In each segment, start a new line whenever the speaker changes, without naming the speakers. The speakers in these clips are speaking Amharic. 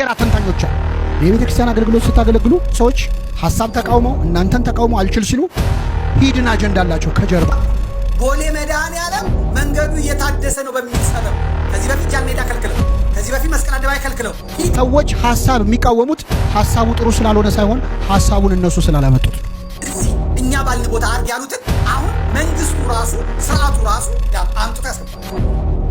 ሴራ ተንታኞች አሉ። የቤተ ክርስቲያን አገልግሎት ስታገለግሉ ሰዎች ሐሳብ ተቃውመው እናንተን ተቃውመው አልችል ሲሉ ሂድን አጀንዳ አላቸው ከጀርባ።
ቦሌ መድኃኔዓለም መንገዱ እየታደሰ ነው በሚል ሰበብ ከዚህ በፊት ጃንሜዳ ከልክለው፣ ከዚህ በፊት መስቀል አደባባይ ከልክለው።
ሰዎች ሐሳብ የሚቃወሙት ሐሳቡ ጥሩ ስላልሆነ ሳይሆን ሐሳቡን እነሱ ስላላመጡት።
እዚህ እኛ ባልን ቦታ አርግ ያሉትን አሁን መንግስቱ ራሱ ስርዓቱ ራሱ አምጥቶ ያስገባል።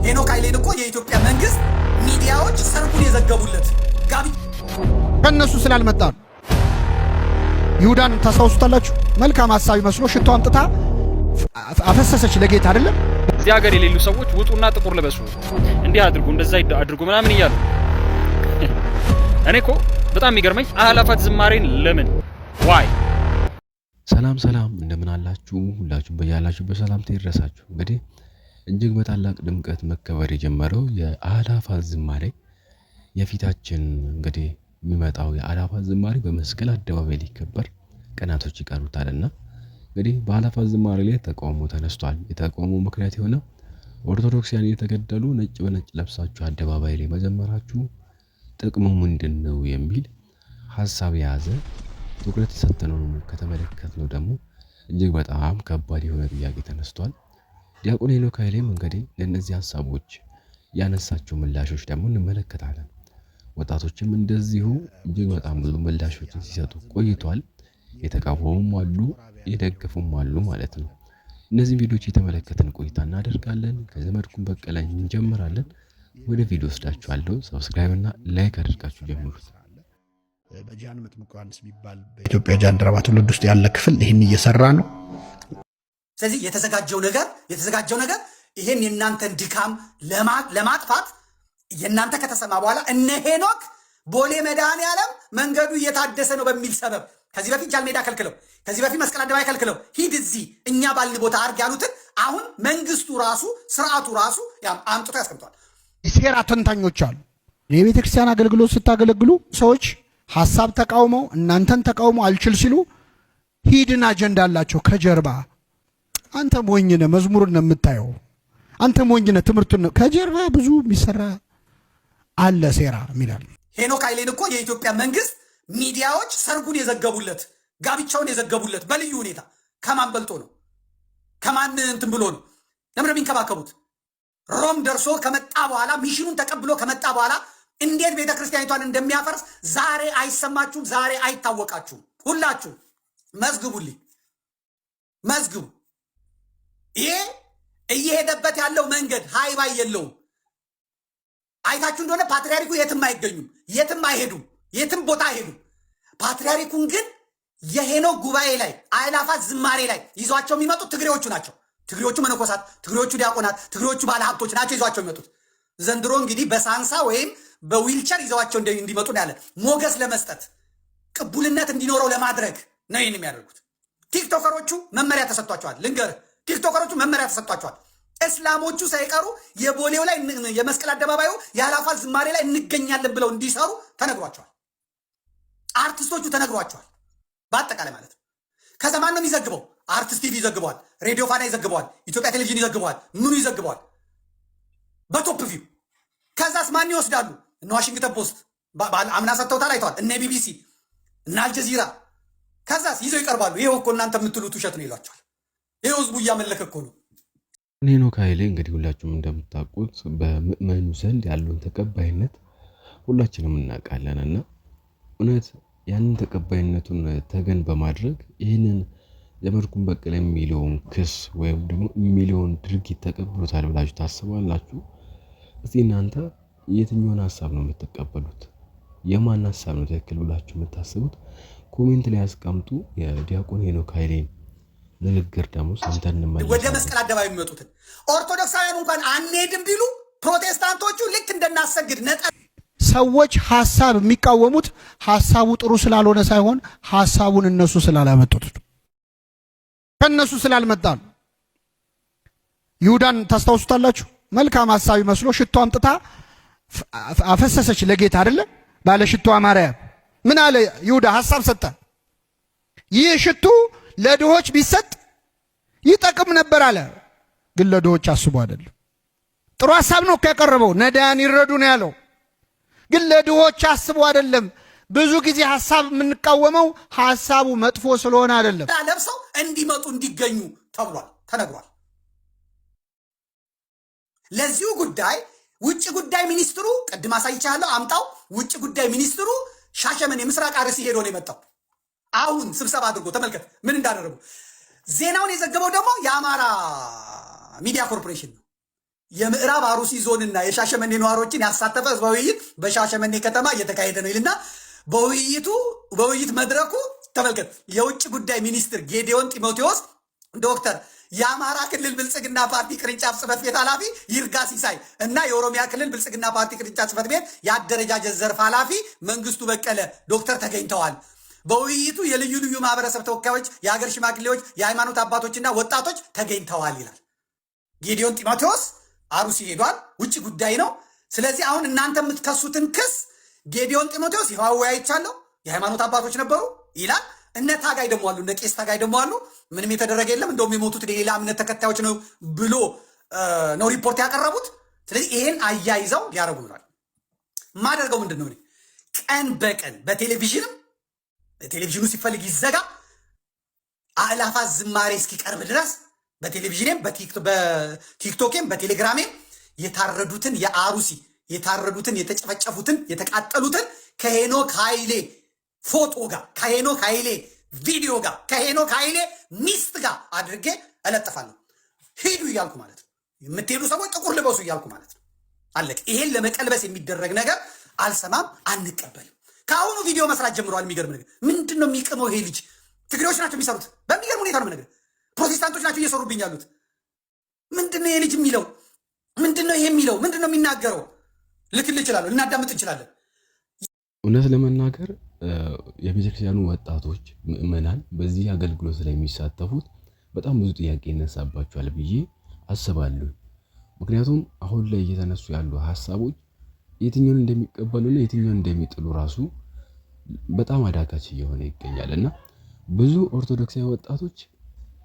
ሄኖክ ኃይሌን እኮ የኢትዮጵያ መንግስት ሚዲያዎች ሰርጉን የዘገቡለት ጋቢ
ከነሱ ስላልመጣ ነው። ይሁዳን ታስታውሱታላችሁ። መልካም ሐሳብ መስሎ ሽቶ አምጥታ አፈሰሰች ለጌታ አይደለም።
እዚህ ሀገር የሌሉ ሰዎች ውጡና ጥቁር ልበሱ፣ እንዲህ አድርጉ፣ እንደዛ አድርጉ ምናምን እያሉ እኔ እኮ በጣም የሚገርመኝ አላፋት ዝማሬን ለምን ዋይ።
ሰላም እንደምን አላችሁ? ሁላችሁም በያላችሁበት ሰላምታ ይድረሳችሁ። እንግዲህ እጅግ በታላቅ ድምቀት መከበር የጀመረው የአላፋት ዝማሬ የፊታችን እንግዲህ የሚመጣው የአላፋት ዝማሬ በመስቀል አደባባይ ሊከበር ቀናቶች ይቀሩታልና እንግዲህ በአላፋት ዝማሬ ላይ ተቃውሞ ተነስቷል። የተቃውሞ ምክንያት የሆነው ኦርቶዶክሳውያን እየተገደሉ ነጭ በነጭ ለብሳችሁ አደባባይ ላይ መዘመራችሁ ጥቅሙ ምንድነው የሚል ሐሳብ የያዘ ትኩረት ሰጥተነው ከተመለከትነው ደግሞ እጅግ በጣም ከባድ የሆነ ጥያቄ ተነስቷል። ዲያቆን ሄኖክ ኃይሌም እንግዲህ ለእነዚህ ሐሳቦች ያነሳቸው ምላሾች ደግሞ እንመለከታለን። ወጣቶችም እንደዚሁ እጅግ በጣም ብዙ ምላሾችን ሲሰጡ ቆይቷል። የተቃወሙም አሉ፣ የደገፉም አሉ ማለት ነው። እነዚህ ቪዲዮዎች የተመለከተን ቆይታ እናደርጋለን። ከዘመድኩን በቀለ እንጀምራለን። ወደ ቪዲዮ ወስዳችኋለሁ። ሰብስክራይብ እና ላይክ አድርጋችሁ ጀምሩት።
በጃን መጥምቁ ዮሐንስ የሚባል በኢትዮጵያ ጃንደረባ ትውልድ ውስጥ ያለ ክፍል ይህን እየሰራ ነው።
ስለዚህ የተዘጋጀው ነገር ይሄን የእናንተን ድካም ለማጥፋት የእናንተ ከተሰማ በኋላ እነ ሄኖክ ቦሌ መድኃኔዓለም መንገዱ እየታደሰ ነው በሚል ሰበብ ከዚህ በፊት ጃንሜዳ ከልክለው፣ ከዚህ በፊት መስቀል አደባባይ ከልክለው ሂድ እዚህ እኛ ባልን ቦታ አርግ ያሉትን አሁን መንግስቱ ራሱ ስርዓቱ ራሱ አምጥቶ ያስቀምጧል።
ሴራ ተንታኞች አሉ። የቤተ ክርስቲያን አገልግሎት ስታገለግሉ ሰዎች ሐሳብ ተቃውመው እናንተን ተቃውመው አልችል ሲሉ ሂድን አጀንዳ አላቸው ከጀርባ። አንተ ሞኝ ነህ፣ መዝሙርን ነው የምታየው። አንተ ሞኝ ነህ፣ ትምህርቱን ነው። ከጀርባ ብዙ የሚሰራ አለ ሴራ የሚላል።
ሄኖክ ኃይሌን እኮ የኢትዮጵያ መንግስት ሚዲያዎች ሰርጉን የዘገቡለት ጋብቻውን የዘገቡለት በልዩ ሁኔታ ከማን በልጦ ነው? ከማን እንትን ብሎ ነው? ለምን የሚንከባከቡት? ሮም ደርሶ ከመጣ በኋላ ሚሽኑን ተቀብሎ ከመጣ በኋላ እንዴት ቤተ ክርስቲያኒቷን እንደሚያፈርስ ዛሬ አይሰማችሁም? ዛሬ አይታወቃችሁም? ሁላችሁ መዝግቡልኝ፣ መዝግቡ። ይሄ እየሄደበት ያለው መንገድ ሃይባይ የለውም። አይታችሁ እንደሆነ ፓትርያርኩ የትም አይገኙም፣ የትም አይሄዱም፣ የትም ቦታ አይሄዱም። ፓትርያርኩን ግን የሄኖክ ጉባኤ ላይ አእላፋት ዝማሬ ላይ ይዟቸው የሚመጡት ትግሬዎቹ ናቸው። ትግሬዎቹ መነኮሳት፣ ትግሬዎቹ ዲያቆናት፣ ትግሬዎቹ ባለሀብቶች ናቸው ይዟቸው የሚመጡት። ዘንድሮ እንግዲህ በሳንሳ ወይም በዊልቸር ይዘዋቸው እንዲመጡ ያለ ሞገስ ለመስጠት ቅቡልነት እንዲኖረው ለማድረግ ነው ይህን የሚያደርጉት። ቲክቶከሮቹ መመሪያ ተሰጥቷቸዋል። ልንገርህ፣ ቲክቶከሮቹ መመሪያ ተሰጥቷቸዋል። እስላሞቹ ሳይቀሩ የቦሌው ላይ የመስቀል አደባባዩ የአእላፋት ዝማሬ ላይ እንገኛለን ብለው እንዲሰሩ ተነግሯቸዋል። አርቲስቶቹ ተነግሯቸዋል። በአጠቃላይ ማለት ነው። ከዛ ማን ነው የሚዘግበው? አርቲስት ቲቪ ይዘግበዋል፣ ሬዲዮ ፋና ይዘግበዋል፣ ኢትዮጵያ ቴሌቪዥን ይዘግበዋል፣ ምኑ ይዘግበዋል በቶፕ ቪው። ከዛስ ማን ይወስዳሉ? እነ ዋሽንግተን ፖስት አምና ሰጥተውታል፣ አይተዋል። እነ ቢቢሲ እነ አልጀዚራ ከዛስ ይዘው ይቀርባሉ። ይሄው እኮ እናንተ የምትሉት ውሸት ነው ይሏቸዋል። ይሄው ህዝቡ እያመለከ እኮ ነው።
ሄኖክ ኃይሌ እንግዲህ ሁላችሁም እንደምታውቁት በምዕመኑ ዘንድ ያለውን ተቀባይነት ሁላችንም እናውቃለንና እውነት ያንን ተቀባይነቱን ተገን በማድረግ ይህንን ዘመድኩን በቀለ የሚለውን ክስ ወይም ደግሞ የሚለውን ድርጊት ተቀብሎታል ብላችሁ ታስባላችሁ? እስቲ እናንተ የትኛውን ሐሳብ ነው የምትቀበሉት? የማን ሐሳብ ነው ትክክል ብላችሁ የምታስቡት? ኮሜንት ላይ አስቀምጡ። የዲያቆን ሄኖክ ኃይሌን ንግግር ደግሞ ሰምተን እንመለሳለን።
ወደ መስቀል አደባባይ የሚመጡትን ኦርቶዶክሳውያን እንኳን አንሄድም ቢሉ ፕሮቴስታንቶቹ ልክ እንደናሰግድ ነጠ
ሰዎች ሐሳብ የሚቃወሙት ሐሳቡ ጥሩ ስላልሆነ ሳይሆን ሐሳቡን እነሱ ስላላመጡት ከነሱ ስላልመጣ ነው። ይሁዳን ታስታውሱታላችሁ። መልካም ሐሳብ መስሎ ሽቶ አምጥታ አፈሰሰች ለጌታ አይደለ? ባለ ሽቶ ማርያም ምን አለ ይሁዳ? ሐሳብ ሰጠ። ይህ ሽቱ ለድሆች ቢሰጥ ይጠቅም ነበር አለ። ግን ለድሆች አስቦ አይደለም። ጥሩ ሐሳብ ነው ያቀረበው። ነዳያን ይረዱ ነው ያለው። ግን ለድሆች አስቡ አይደለም። ብዙ ጊዜ ሐሳብ የምንቃወመው ሐሳቡ መጥፎ ስለሆነ አይደለም።
ለብሰው እንዲመጡ እንዲገኙ ተብሏል፣ ተነግሯል። ለዚሁ ጉዳይ ውጭ ጉዳይ ሚኒስትሩ ቅድም አሳይቻለሁ፣ አምጣው። ውጭ ጉዳይ ሚኒስትሩ ሻሸመኔ ምስራቅ አርሲ ሄዶ ነው የመጣው። አሁን ስብሰባ አድርጎ ተመልከት ምን እንዳደረጉ። ዜናውን የዘገበው ደግሞ የአማራ ሚዲያ ኮርፖሬሽን ነው። የምዕራብ አሩሲ ዞንና የሻሸመኔ ነዋሪዎችን ያሳተፈ ህዝባዊ ውይይት በሻሸመኔ ከተማ እየተካሄደ ነው ይልና በውይይት መድረኩ ተመልከት የውጭ ጉዳይ ሚኒስትር ጌዲዮን ጢሞቴዎስ ዶክተር የአማራ ክልል ብልጽግና ፓርቲ ቅርንጫፍ ጽህፈት ቤት ኃላፊ ይርጋ ሲሳይ እና የኦሮሚያ ክልል ብልጽግና ፓርቲ ቅርንጫፍ ጽህፈት ቤት የአደረጃጀት ዘርፍ ኃላፊ መንግስቱ በቀለ ዶክተር ተገኝተዋል። በውይይቱ የልዩ ልዩ ማህበረሰብ ተወካዮች፣ የሀገር ሽማግሌዎች፣ የሃይማኖት አባቶችና ወጣቶች ተገኝተዋል ይላል። ጌዲዮን ጢሞቴዎስ አሩሲ ሄዷል። ውጭ ጉዳይ ነው። ስለዚህ አሁን እናንተ የምትከሱትን ክስ ጌዲዮን ጢሞቴዎስ ይኸው አወያይቻለሁ፣ የሃይማኖት አባቶች ነበሩ ይላል። እነ ታጋይ ደግሞ አሉ፣ እነ ቄስ ታጋይ ደግሞ አሉ። ምንም የተደረገ የለም፣ እንደውም የሞቱት ሌላ እምነት ተከታዮች ነው ብሎ ነው ሪፖርት ያቀረቡት። ስለዚህ ይሄን አያይዘው ሊያደርጉ ብሏል። ማደርገው ምንድን ነው? ቀን በቀን በቴሌቪዥኑ ሲፈልግ ይዘጋ፣ አእላፋት ዝማሬ እስኪቀርብ ድረስ በቴሌቪዥኔም በቲክቶኬም በቴሌግራሜም የታረዱትን የአሩሲ የታረዱትን የተጨፈጨፉትን የተቃጠሉትን ከሄኖክ ኃይሌ ፎቶ ጋር ከሄኖክ ኃይሌ ቪዲዮ ጋር ከሄኖክ ኃይሌ ሚስት ጋር አድርጌ እለጥፋለሁ። ሂዱ እያልኩ ማለት ነው። የምትሄዱ ሰዎች ጥቁር ልበሱ እያልኩ ማለት ነው። አለቅ። ይሄን ለመቀልበስ የሚደረግ ነገር አልሰማም፣ አንቀበልም። ከአሁኑ ቪዲዮ መስራት ጀምረዋል። የሚገርም ነገር ምንድን ነው የሚቅመው ይሄ ልጅ? ትግሬዎች ናቸው የሚሰሩት። በሚገርም ሁኔታ ነው ነገር ፕሮቴስታንቶች ናቸው እየሰሩብኝ ያሉት። ምንድን ነው ይሄ ልጅ የሚለው? ምንድን ነው ይሄ የሚለው? ምንድን ነው የሚናገረው? ልክልህ እችላለሁ፣ ልናዳምጥ እንችላለን።
እውነት ለመናገር የቤተክርስቲያኑ ወጣቶች ምእመናን በዚህ አገልግሎት ላይ የሚሳተፉት በጣም ብዙ ጥያቄ ይነሳባቸዋል ብዬ አስባለሁ። ምክንያቱም አሁን ላይ እየተነሱ ያሉ ሀሳቦች የትኛውን እንደሚቀበሉና የትኛውን እንደሚጥሉ ራሱ በጣም አዳጋች እየሆነ ይገኛል እና ብዙ ኦርቶዶክሳዊ ወጣቶች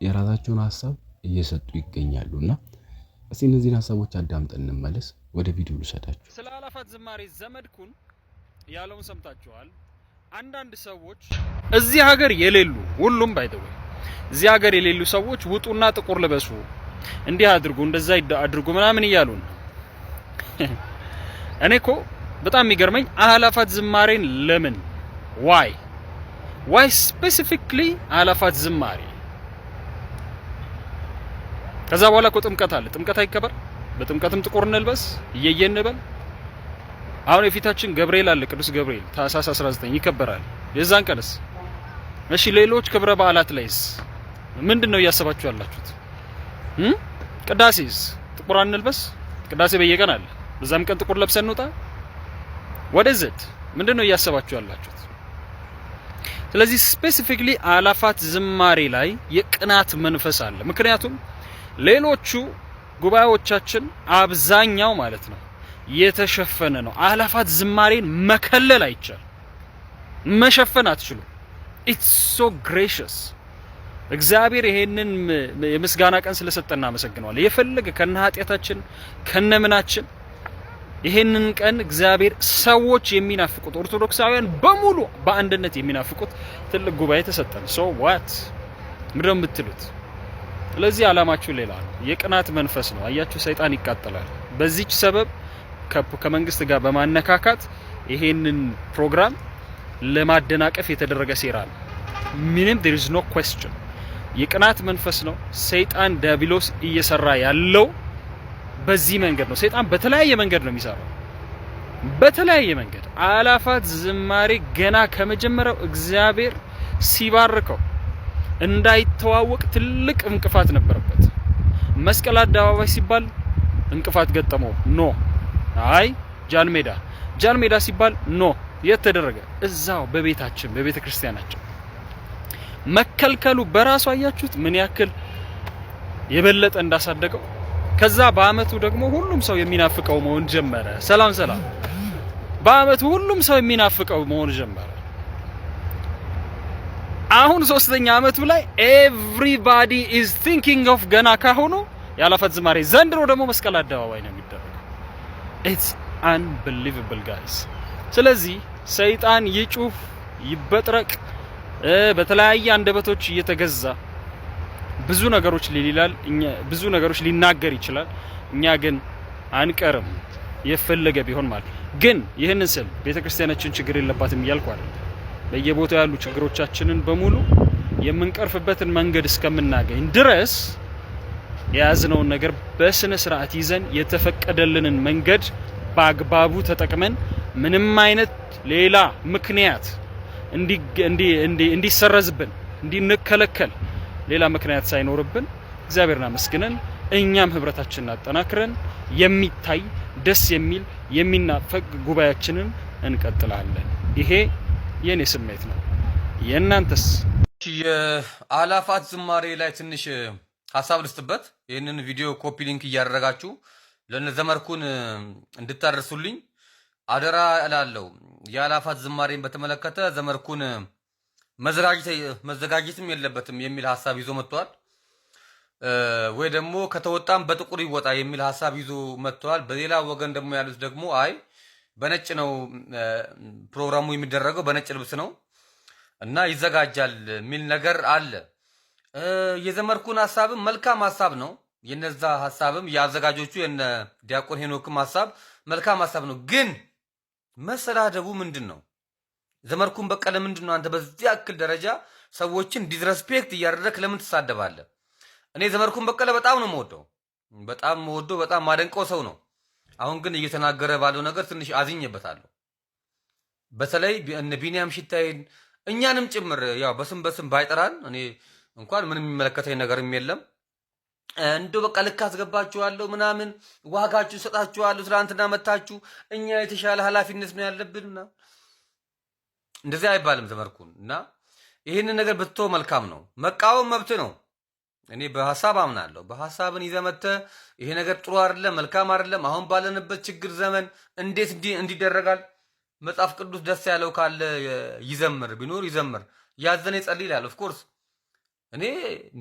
የራሳቸውን ሀሳብ እየሰጡ ይገኛሉ እና እስቲ እነዚህን ሀሳቦች አዳምጠን እንመለስ። ወደ ቪዲዮ ልሰዳችሁ።
ስለ አእላፋት ዝማሬ ዘመድኩን ያለውን ሰምታችኋል። አንዳንድ ሰዎች እዚህ ሀገር የሌሉ ሁሉም ባይተው እዚህ ሀገር የሌሉ ሰዎች ውጡና ጥቁር ልበሱ፣ እንዲህ አድርጉ፣ እንደዛ አድርጉ ምናምን እያሉን እኔ እኮ በጣም የሚገርመኝ አእላፋት ዝማሬን ለምን ዋይ ስፔሲፊክሊ አእላፋት ዝማሬ? ከዛ በኋላ እኮ ጥምቀት አለ። ጥምቀት አይከበር? በጥምቀትም ጥቁር እንልበስ፣ እየየ እንበል። አሁን የፊታችን ገብርኤል አለ፣ ቅዱስ ገብርኤል ታኅሳስ 19 ይከበራል። የዛን ቀንስ እሺ፣ ሌሎች ክብረ በዓላት ላይስ ምንድነው እያሰባችሁ ያላችሁት? ቅዳሴስ ጥቁር እንልበስ? ቅዳሴ በየቀን አለ፣ በዛም ቀን ጥቁር ለብሰን እንውጣ? ወደዚህ ምንድነው እያሰባችሁ ያላችሁት? ስለዚህ ስፔሲፊክሊ አእላፋት ዝማሬ ላይ የቅናት መንፈስ አለ። ምክንያቱም ሌሎቹ ጉባኤዎቻችን አብዛኛው ማለት ነው የተሸፈነ ነው። አእላፋት ዝማሬን መከለል አይቻል፣ መሸፈን አትችሉ። ኢትስ ሶ ግሬሽስ። እግዚአብሔር ይሄንን የምስጋና ቀን ስለሰጠና አመሰግነዋል። የፈለገ ከነ ኃጢያታችን ከነምናችን ይሄንን ቀን እግዚአብሔር ሰዎች የሚናፍቁት ኦርቶዶክሳውያን በሙሉ በአንድነት የሚናፍቁት ትልቅ ጉባኤ ተሰጠን። ሶ ዋት ምንድነው የምትሉት? ስለዚህ ዓላማችሁ ሌላ ነው። የቅናት መንፈስ ነው። አያችሁ፣ ሰይጣን ይቃጠላል። በዚህች ሰበብ ከመንግስት ጋር በማነካካት ይሄንን ፕሮግራም ለማደናቀፍ የተደረገ ሴራ ነው። ምንም there is no question። የቅናት መንፈስ ነው። ሰይጣን ዲያብሎስ እየሰራ ያለው በዚህ መንገድ ነው። ሰይጣን በተለያየ መንገድ ነው የሚሰራው፣ በተለያየ መንገድ። አእላፋት ዝማሬ ገና ከመጀመሪያው እግዚአብሔር ሲባርከው እንዳይተዋወቅ ትልቅ እንቅፋት ነበረበት። መስቀል አደባባይ ሲባል እንቅፋት ገጠመው። ኖ አይ ጃን ሜዳ ሲባል ኖ የት ተደረገ? እዛው በቤታችን በቤተ ክርስቲያናችን መከልከሉ በራሱ አያችሁት ምን ያክል የበለጠ እንዳሳደገው። ከዛ በአመቱ ደግሞ ሁሉም ሰው የሚናፍቀው መሆን ጀመረ። ሰላም በአመቱ ሁሉም ሰው የሚናፍቀው መሆን ጀመረ። አሁን ሶስተኛ አመቱ ላይ everybody is thinking of ገና ካሁኑ የአእላፋት ዝማሬ። ዘንድሮ ደግሞ መስቀል አደባባይ ነው የሚደረገው። it's unbelievable guys። ስለዚህ ሰይጣን ይጩህ ይበጥረቅ በተለያየ አንደበቶች እየተገዛ ብዙ ነገሮች ብዙ ነገሮች ሊናገር ይችላል። እኛ ግን አንቀርም የፈለገ ቢሆን ማለት ግን ይህንን ስል ቤተክርስቲያናችን ችግር የለባትም እያልኩ አይደል። በየቦታው ያሉ ችግሮቻችንን በሙሉ የምንቀርፍበትን መንገድ እስከምናገኝ ድረስ የያዝነውን ነገር በስነ ስርዓት ይዘን የተፈቀደልንን መንገድ በአግባቡ ተጠቅመን ምንም አይነት ሌላ ምክንያት እንዲሰረዝብን እንዲንከለከል ሌላ ምክንያት ሳይኖርብን እግዚአብሔርን አመስግነን እኛም ህብረታችንን አጠናክረን የሚታይ ደስ የሚል የሚናፈቅ ጉባኤያችንን እንቀጥላለን። ይሄ የኔ ስሜት ነው። የእናንተስ?
የአላፋት ዝማሬ ላይ ትንሽ ሀሳብ ልስጥበት። ይህንን ቪዲዮ ኮፒ ሊንክ እያደረጋችሁ ለነዘመርኩን እንድታደርሱልኝ አደራ እላለሁ። የአላፋት ዝማሬን በተመለከተ ዘመርኩን መዘጋጀትም የለበትም የሚል ሀሳብ ይዞ መጥቷል። ወይ ደግሞ ከተወጣም በጥቁር ይወጣ የሚል ሀሳብ ይዞ መጥቷል። በሌላ ወገን ደግሞ ያሉት ደግሞ አይ በነጭ ነው ፕሮግራሙ የሚደረገው በነጭ ልብስ ነው እና ይዘጋጃል የሚል ነገር አለ። የዘመርኩን ሀሳብም መልካም ሀሳብ ነው። የነዛ ሀሳብም የአዘጋጆቹ የነ ዲያቆን ሄኖክም ሀሳብ መልካም ሀሳብ ነው። ግን መሰዳደቡ ምንድን ነው? ዘመርኩን በቀለ ምንድን ነው? አንተ በዚህ ያክል ደረጃ ሰዎችን ዲስሬስፔክት እያደረክ ለምን ትሳደባለህ? እኔ ዘመርኩን በቀለ በጣም ነው የምወደው፣ በጣም ማደንቀው ሰው ነው። አሁን ግን እየተናገረ ባለው ነገር ትንሽ አዝኜበታለሁ። በተለይ እነ ቢኒያም ሽታይን እኛንም ጭምር ያው በስም ባይጠራን እኔ እንኳን ምንም የሚመለከተኝ ነገርም የለም። እንደው በቃ ልክ አስገባችኋለሁ ምናምን ዋጋችሁን ሰጣችኋለሁ፣ ትናንትና መታችሁ እኛ የተሻለ ኃላፊነት ነው ያለብን ምናምን እንደዚህ አይባልም ዘመርኩን። እና ይህንን ነገር ብትተው መልካም ነው። መቃወም መብት ነው። እኔ በሐሳብ አምናለሁ። በሐሳብን ይዘመተ ይሄ ነገር ጥሩ አይደለም፣ መልካም አይደለም። አሁን ባለንበት ችግር ዘመን እንዴት እንዲደረጋል? መጽሐፍ ቅዱስ ደስ ያለው ካለ ይዘምር፣ ቢኖር ይዘምር፣ ያዘነ ይጸልይ ይላል። ኦፍ ኮርስ እኔ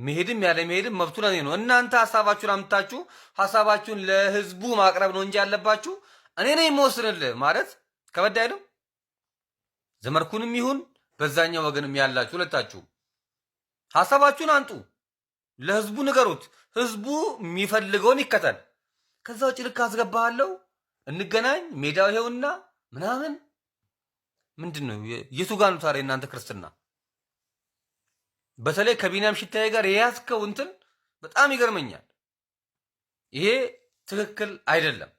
መሄድም ያለ መሄድም መብቱ ለኔ ነው። እናንተ ሐሳባችሁን አምጣችሁ ሐሳባችሁን ለህዝቡ ማቅረብ ነው እንጂ ያለባችሁ እኔ ነኝ የምወስንልህ ማለት ከበድ አይልም። ዘመርኩንም ይሁን በዛኛው ወገንም ያላችሁ ሁለታችሁ ሐሳባችሁን አንጡ፣ ለህዝቡ ንገሩት። ህዝቡ የሚፈልገውን ይከተል። ከዛ ውጭ ልክ አስገባሃለሁ፣ እንገናኝ፣ ሜዳው ይሄውና ምናምን ምንድን ነው? የቱ ጋር ነው ታዲያ እናንተ ክርስትና? በተለይ ከቢኒያም ሽታዬ ጋር የያዝከው እንትን በጣም ይገርመኛል። ይሄ ትክክል አይደለም።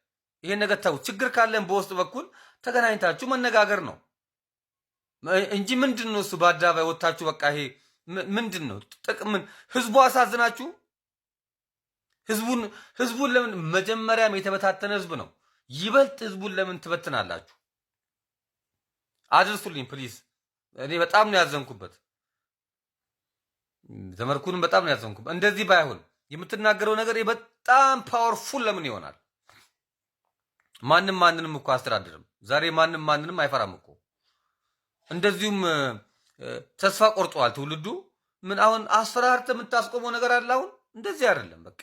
ይሄን ነገር ተው። ችግር ካለን በውስጥ በኩል ተገናኝታችሁ መነጋገር ነው እንጂ ምንድን ነው እሱ በአደባባይ ወጣችሁ በቃ ይሄ ምንድን ነው ጥቅምን? ህዝቡ አሳዝናችሁ ህዝቡን ለምን መጀመሪያም የተበታተነ ህዝብ ነው። ይበልጥ ህዝቡን ለምን ትበትናላችሁ? አድርሱልኝ ፕሊዝ። እኔ በጣም ነው ያዘንኩበት። ዘመርኩንም በጣም ነው ያዘንኩበት። እንደዚህ ባይሆን የምትናገረው ነገር በጣም ፓወርፉል ለምን ይሆናል? ማንንም እኮ አስተዳድርም ዛሬ ማንንም አይፈራም እኮ። እንደዚሁም ተስፋ ቆርጧል ትውልዱ። ምን አሁን አስፈራርተ የምታስቆመው ነገር አለ? አሁን እንደዚህ አይደለም። በቃ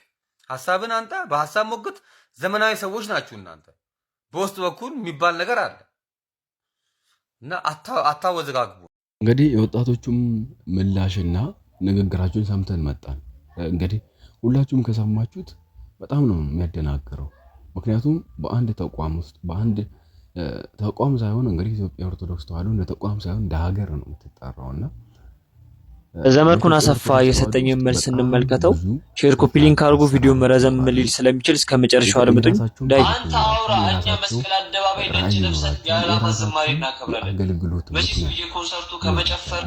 ሐሳብን አንተ በሐሳብ ሞግት። ዘመናዊ ሰዎች ናችሁ እናንተ። በውስጥ በኩል የሚባል ነገር አለ እና አታወዘጋግቡ።
እንግዲህ የወጣቶቹም ምላሽና ንግግራቸውን ሰምተን መጣን። እንግዲህ ሁላችሁም ከሰማችሁት በጣም ነው የሚያደናግረው። ምክንያቱም በአንድ ተቋም ውስጥ በአንድ ተቋም ሳይሆን እንግዲህ ኢትዮጵያ ኦርቶዶክስ ተዋሕዶ እንደ ተቋም ሳይሆን እንደ ሀገር ነው የምትጠራውና
ዘመርኩን አሰፋ የሰጠኝን መልስ እንመልከተው። ሼር ኮፒ ሊንክ አድርጉ። ቪዲዮ መረዘም ሊል ስለሚችል እስከ መጨረሻው አድምጡኝ። ዳይ
አንተ አውራ እኛ መስቀል አደባባይ ነጭ ለብሰን የአላፋት ዝማሬ እናከብራለን። መቼስ በየኮንሰርቱ ከመጨፈር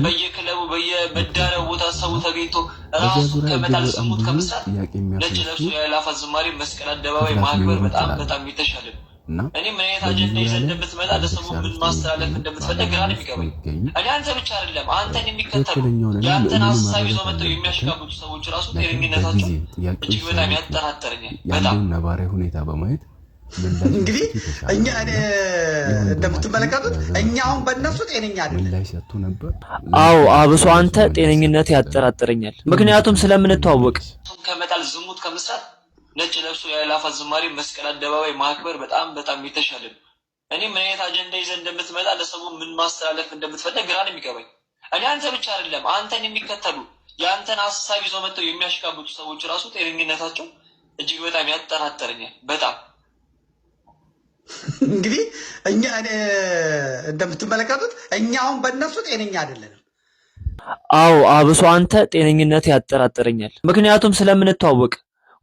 በየክለቡ በየመዳሪያው ቦታ ሰው ተገኝቶ ራሱ ከመጣል ስሙት ከመስራት ነጭ ለብሶ የአላፋት ዝማሬ መስቀል አደባባይ ማክበር በጣም የተሻለ ነው። እኔ ምን አይነት አጀንዳ ይዘህ እንደምትመጣ ለሰው ምን ማስተላለፍ እንደምትፈልግ ግራ ነው የሚገባኝ። እኔ አንተ ብቻ አይደለም አንተን የሚከተሉ ያንተን ሀሳብ ይዘው መጥተው የሚያሽቃብጡ ሰዎች ራሱ ጤነኝነታቸው እጅግ በጣም ያጠራጠረኛል። በጣም
ነባራዊ ሁኔታ በማየት
እንግዲህ እኛ እንደምትመለከቱት እኛ አሁን በእነሱ ጤነኛ አይደለም።
አዎ አብሶ አንተ ጤነኝነት ያጠራጥረኛል። ምክንያቱም ስለምንተዋወቅ
ከመጣል ዝሙት ከመስራት ነጭ ለብሶ የአላፋት ዝማሬ መስቀል አደባባይ ማክበር በጣም የተሻለ ነው። እኔ ምን አይነት አጀንዳ ይዘህ እንደምትመጣ ለሰው ምን ማስተላለፍ እንደምትፈልግ ግራ ነው የሚገባኝ። እኔ አንተ ብቻ አይደለም አንተን የሚከተሉ የአንተን ሀሳብ ይዘው መጥተው የሚያሽቃብጡ ሰዎች ራሱ ጤነኝነታቸው እጅግ በጣም ያጠራጠረኛል። በጣም
እንግዲህ እኛ እንደምትመለከቱት እኛ አሁን በእነሱ ጤነኛ አይደለንም።
አዎ አብሶ አንተ ጤነኝነት ያጠራጥረኛል። ምክንያቱም ስለምንተዋወቅ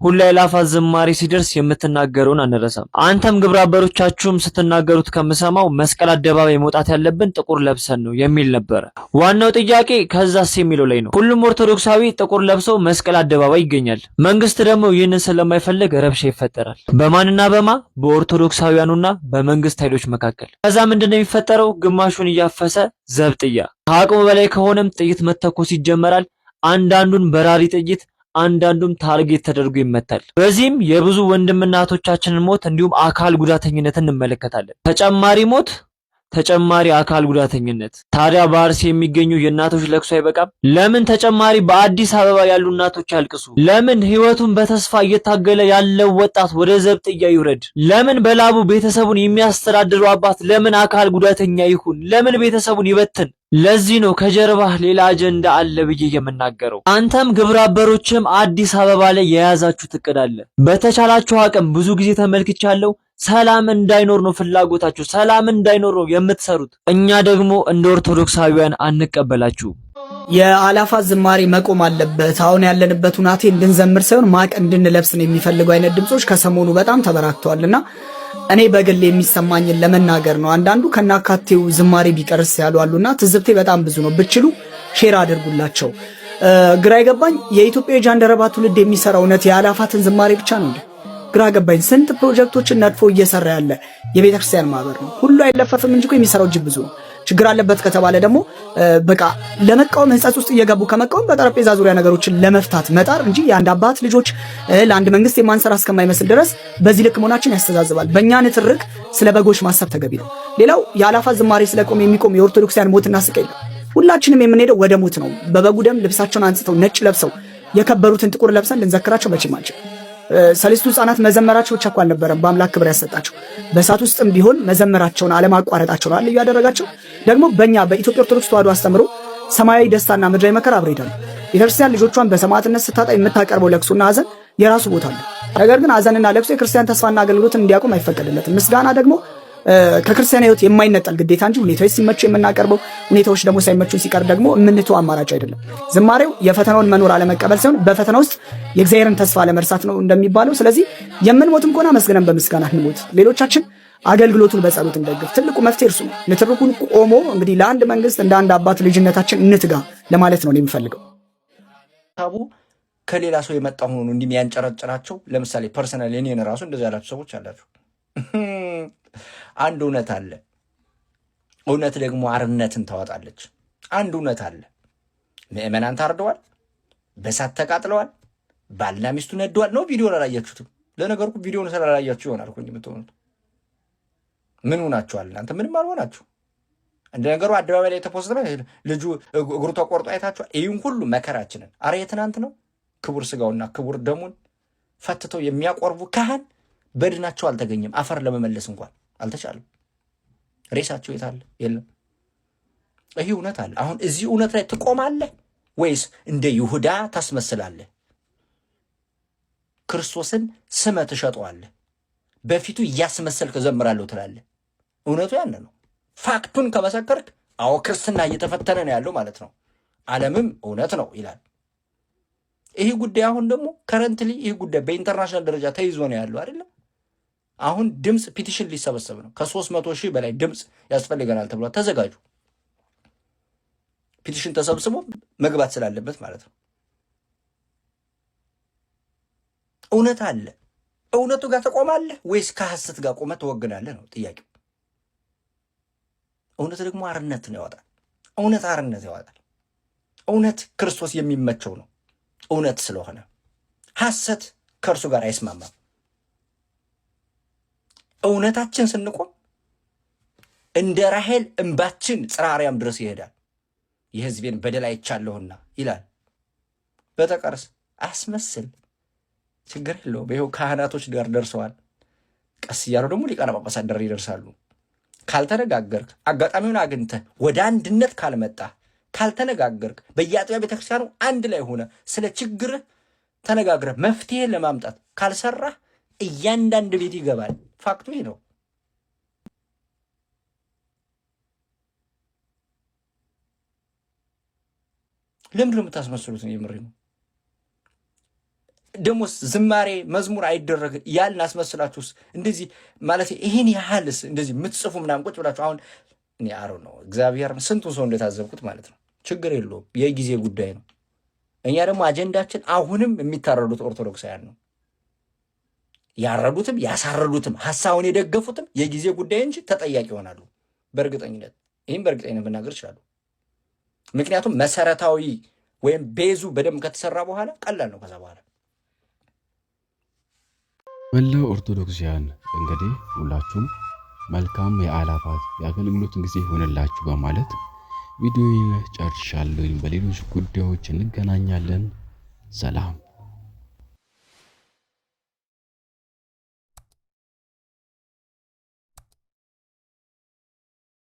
ሁላ የአእላፋት ዝማሬ ሲደርስ የምትናገረውን አንረሳም። አንተም ግብረ አበሮቻችሁም ስትናገሩት ከምሰማው መስቀል አደባባይ መውጣት ያለብን ጥቁር ለብሰን ነው የሚል ነበረ። ዋናው ጥያቄ ከዛስ የሚለው ላይ ነው። ሁሉም ኦርቶዶክሳዊ ጥቁር ለብሰው መስቀል አደባባይ ይገኛል። መንግስት ደግሞ ይህንን ስለማይፈልግ ረብሻ ይፈጠራል። በማንና በማ በኦርቶዶክሳውያኑና በመንግስት ኃይሎች መካከል። ከዛ ምንድነው የሚፈጠረው? ግማሹን እያፈሰ ዘብጥያ፣ ከአቅሙ በላይ ከሆነም ጥይት መተኮስ ይጀመራል። አንዳንዱን በራሪ ጥይት አንዳንዱም ታርጌት ተደርጎ ይመታል። በዚህም የብዙ ወንድምና እህቶቻችንን ሞት እንዲሁም አካል ጉዳተኝነትን እንመለከታለን። ተጨማሪ ሞት፣ ተጨማሪ አካል ጉዳተኝነት። ታዲያ በአርሲ የሚገኙ የእናቶች ለቅሶ አይበቃም? ለምን ተጨማሪ በአዲስ አበባ ያሉ እናቶች ያልቅሱ? ለምን ህይወቱን በተስፋ እየታገለ ያለው ወጣት ወደ ዘብጥያ ይውረድ? ለምን በላቡ ቤተሰቡን የሚያስተዳድረው አባት ለምን አካል ጉዳተኛ ይሁን? ለምን ቤተሰቡን ይበትን? ለዚህ ነው ከጀርባህ ሌላ አጀንዳ አለ ብዬ የምናገረው። አንተም ግብረ አበሮችም አዲስ አበባ ላይ የያዛችሁት እቅድ አለ። በተቻላችሁ አቅም ብዙ ጊዜ ተመልክቻለሁ። ሰላም እንዳይኖር ነው ፍላጎታችሁ፣ ሰላም እንዳይኖር ነው የምትሰሩት። እኛ ደግሞ እንደ ኦርቶዶክሳውያን አንቀበላችሁም።
የአእላፋት ዝማሬ መቆም አለበት። አሁን ያለንበት ሁናቴ እንድንዘምር ሳይሆን ማቅ እንድንለብስ ነው የሚፈልጉ አይነት ድምጾች ከሰሞኑ በጣም ተበራክተዋልና እኔ በግል የሚሰማኝን ለመናገር ነው። አንዳንዱ ከናካቴው ዝማሬ ቢቀርስ ያሉ አሉና ትዝብቴ በጣም ብዙ ነው። ብችሉ ሼር አድርጉላቸው። ግራ የገባኝ የኢትዮጵያ ጃንደረባ ትውልድ የሚሰራው እውነት የአእላፋትን ዝማሬ ብቻ ነው እንዴ? ግራ ገባኝ። ስንት ፕሮጀክቶችን ነድፎ እየሰራ ያለ የቤተክርስቲያን ማህበር ነው። ሁሉ አይለፈፍም እንጂ እኮ የሚሰራው እጅግ ብዙ ነው። ችግር አለበት ከተባለ ደግሞ በቃ ለመቃወም ህንጻት ውስጥ እየገቡ ከመቃወም በጠረጴዛ ዙሪያ ነገሮችን ለመፍታት መጣር እንጂ የአንድ አባት ልጆች ለአንድ መንግስት የማንሰራ እስከማይመስል ድረስ በዚህ ልክ መሆናችን ያስተዛዝባል። በእኛ ንትርክ ስለ በጎች ማሰብ ተገቢ ነው። ሌላው የአእላፋት ዝማሬ ስለቆም የሚቆም የኦርቶዶክሳውያን ሞትና ስቃይ ነው። ሁላችንም የምንሄደው ወደ ሞት ነው። በበጉ ደም ልብሳቸውን አንስተው ነጭ ለብሰው የከበሩትን ጥቁር ለብሰን ልንዘክራቸው መቼም አንችል። ሰለስቱ ህፃናት መዘመራቸው ብቻ እኮ አልነበረም በአምላክ ክብር ያሰጣቸው። በእሳት ውስጥም ቢሆን መዘመራቸውን አለማቋረጣቸው ነው ልዩ ያደረጋቸው። ደግሞ በእኛ በኢትዮጵያ ኦርቶዶክስ ተዋሕዶ አስተምሮ ሰማያዊ ደስታና ምድራዊ መከራ አብረው ይሄዳሉ። ቤተክርስቲያን ልጆቿን በሰማዕትነት ስታጣ የምታቀርበው ለቅሶና ሀዘን የራሱ ቦታ አለ። ነገር ግን ሀዘንና ለቅሶ የክርስቲያን ተስፋና አገልግሎትን እንዲያቆም አይፈቀድለትም። ምስጋና ደግሞ ከክርስቲያን ህይወት የማይነጠል ግዴታ እንጂ ሁኔታዎች ሲመቹ የምናቀርበው፣ ሁኔታዎች ደግሞ ሳይመቹን ሲቀር ደግሞ የምንተው አማራጭ አይደለም። ዝማሬው የፈተናውን መኖር አለመቀበል ሳይሆን በፈተና ውስጥ የእግዚአብሔርን ተስፋ አለመርሳት ነው እንደሚባለው። ስለዚህ የምንሞትም ከሆነ መስገነን በምስጋና እንሞት፣ ሌሎቻችን አገልግሎቱን በጸሎት እንደግፍ። ትልቁ መፍትሄ እርሱ ነው። ንትርኩን ቆሞ እንግዲህ ለአንድ መንግስት እንደ አንድ አባት ልጅነታችን እንትጋ ለማለት ነው የምፈልገው።
ታቡ ከሌላ ሰው የመጣ ሆኖ እንደሚያንጨረጭራቸው ለምሳሌ ፐርሰናል እኔን ራሱ እንደዛ ያላችሁ ሰዎች አላችሁ። አንድ እውነት አለ። እውነት ደግሞ አርነትን ታወጣለች። አንድ እውነት አለ። ምዕመናን ታርደዋል፣ በሳት ተቃጥለዋል፣ ባልና ሚስቱ ነደዋል። ነው ቪዲዮ አላያችሁትም? ለነገሩ ቪዲዮውን ስላላያችሁ ይሆናል እኮ የምትሆኑት። ምን ሆናችኋል እናንተ? ምንም አልሆናችሁ። እንደ ነገሩ አደባባይ ላይ የተፖስተ ልጁ እግሩ ተቆርጦ አይታችኋል። ይህን ሁሉ መከራችንን አረ የትናንት ነው። ክቡር ስጋውና ክቡር ደሙን ፈትተው የሚያቆርቡ ካህን በድናቸው አልተገኘም። አፈር ለመመለስ እንኳን አልተቻለም። ሬሳቸው የታለ? የለም። ይህ እውነት አለ። አሁን እዚህ እውነት ላይ ትቆማለህ ወይስ እንደ ይሁዳ ታስመስላለህ? ክርስቶስን ስመ ትሸጠዋለህ፣ በፊቱ እያስመሰልክ እዘምራለሁ ትላለህ። እውነቱ ያን ነው። ፋክቱን ከመሰከርክ አዎ ክርስትና እየተፈተነ ነው ያለው ማለት ነው። ዓለምም እውነት ነው ይላል። ይህ ጉዳይ አሁን ደግሞ ከረንትሊ ይህ ጉዳይ በኢንተርናሽናል ደረጃ ተይዞ ነው ያለው አይደለም። አሁን ድምፅ ፒቲሽን ሊሰበሰብ ነው። ከ300,000 በላይ ድምፅ ያስፈልገናል ተብሏል። ተዘጋጁ። ፒቲሽን ተሰብስቦ መግባት ስላለበት ማለት ነው። እውነት አለ። እውነቱ ጋር ተቆማለህ ወይስ ከሐሰት ጋር ቆመህ ትወግናለህ ነው ጥያቄው። እውነት ደግሞ አርነት ነው ያወጣል። እውነት አርነት ያወጣል። እውነት ክርስቶስ የሚመቸው ነው እውነት ስለሆነ፣ ሐሰት ከእርሱ ጋር አይስማማም። እውነታችን ስንቆም እንደ ራሔል እንባችን ጽርሐ አርያም ድረስ ይሄዳል። የሕዝቤን በደል አይቻለሁና ይላል። በተቀርስ አስመስል ችግር የለውም። ይኸው ካህናቶች ጋር ደርሰዋል። ቀስ እያሉ ደግሞ ሊቃነ ጳጳሳት ደር ይደርሳሉ። ካልተነጋገርክ፣ አጋጣሚውን አግኝተህ ወደ አንድነት ካልመጣ፣ ካልተነጋገርክ፣ በየአጥቢያ ቤተክርስቲያኑ አንድ ላይ ሆነ ስለ ችግርህ ተነጋግረህ መፍትሄ ለማምጣት ካልሰራህ እያንዳንድ ቤት ይገባል። ፋክቱ ይህ ነው። ለምንድን ነው የምታስመስሉት? የምሬ ነው። ደሞስ ዝማሬ መዝሙር አይደረግ ያልን አስመስላችሁስ እንደዚህ ማለት ይህን ያህልስ እንደዚህ የምትጽፉ ምናምን ቁጭ ብላችሁ አሁን እኔ አሮ ነው እግዚአብሔር ስንቱ ሰው እንደታዘብኩት ማለት ነው። ችግር የለውም የጊዜ ጉዳይ ነው። እኛ ደግሞ አጀንዳችን አሁንም የሚታረዱት ኦርቶዶክሳውያን ነው። ያረዱትም ያሳረዱትም ሐሳቡን የደገፉትም የጊዜ ጉዳይ እንጂ ተጠያቂ ይሆናሉ በእርግጠኝነት። ይህም በእርግጠኝነት መናገር ይችላሉ። ምክንያቱም መሰረታዊ ወይም ቤዙ በደንብ ከተሰራ በኋላ ቀላል ነው። ከዛ በኋላ
መላው ኦርቶዶክሳውያን እንግዲህ ሁላችሁም መልካም የአእላፋት የአገልግሎትን ጊዜ ይሆንላችሁ በማለት ቪዲዮውን ጨርሻለሁ። በሌሎች ጉዳዮች እንገናኛለን። ሰላም።